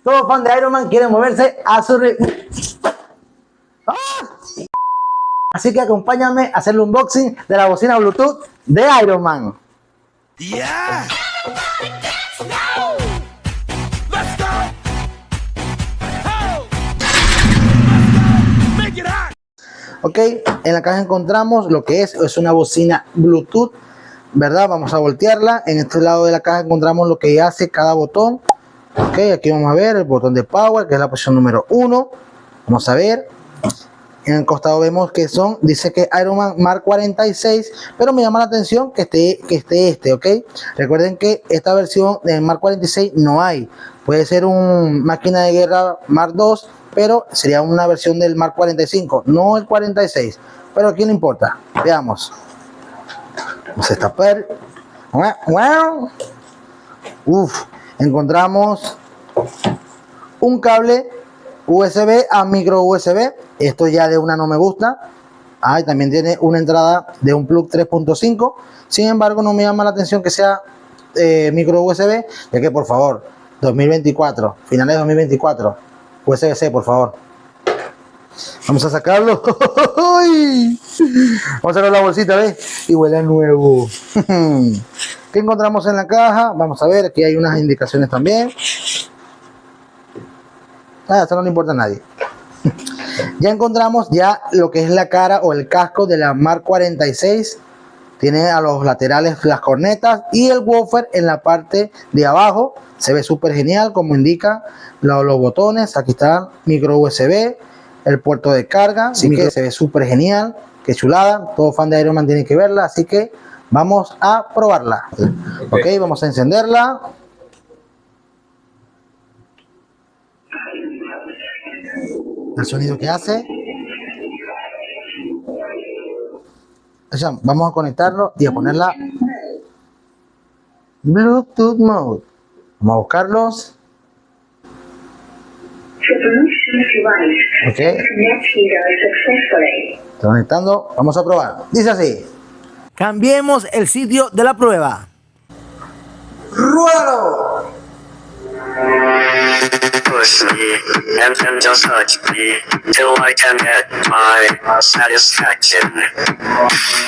Todo fan de Iron Man quiere moverse a su ritmo. Así que acompáñame a hacer el unboxing de la bocina Bluetooth de Iron Man. Yeah. Ok, en la caja encontramos lo que es una bocina Bluetooth, ¿verdad? Vamos a voltearla. En este lado de la caja encontramos lo que hace cada botón. Ok, aquí vamos a ver el botón de power, que es la posición número 1. Vamos a ver. En el costado vemos que dice que Iron Man Mark 46, pero me llama la atención que esté ok. Recuerden que esta versión de Mark 46 no hay. Puede ser un máquina de guerra Mark 2, pero sería una versión del Mark 45, no el 46. Pero aquí no importa. Veamos. Vamos a destapar. Encontramos un cable USB a micro USB. Esto ya de una no me gusta. También tiene una entrada de un plug 3.5. Sin embargo, no me llama la atención que sea micro USB, ya que por favor, 2024, finales de 2024, USB-C, por favor. Vamos a sacarlo. Vamos a sacar la bolsita, ¿ves? Y huele a nuevo. ¿Qué encontramos en la caja? Vamos a ver, aquí hay unas indicaciones también. Eso no le importa a nadie. Ya encontramos ya lo que es la cara o el casco de la Mark 46. Tiene a los laterales las cornetas y el woofer en la parte de abajo. Se ve súper genial, como indica los botones. Aquí está micro USB, el puerto de carga. Así que se ve súper genial. Qué chulada. Todo fan de Iron Man tiene que verla. Así que vamos a probarla. Ok, vamos a encenderla. El sonido que hace. Vamos a conectarlo y a ponerla Bluetooth mode. Vamos a buscarlos. Ok. Está conectando. Vamos a probar. Dice así. Cambiemos el sitio de la prueba. ¡Ruédalo! Push me and then just touch me till I can get my satisfaction.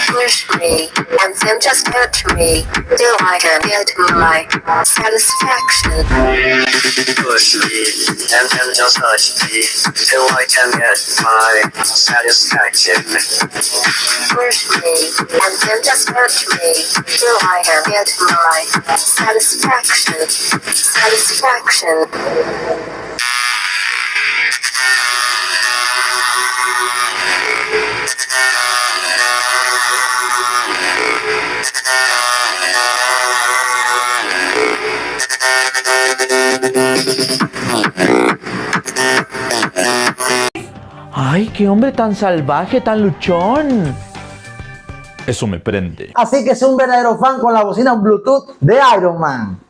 Push me and then just touch me till I can get my satisfaction. Push me and then just touch me till I can get my satisfaction. Push me and then just touch me till I can get my satisfaction. Satisfaction. ¡Ay, qué hombre tan salvaje, tan luchón! Eso me prende. Así que es un verdadero fan con la bocina Bluetooth de Iron Man.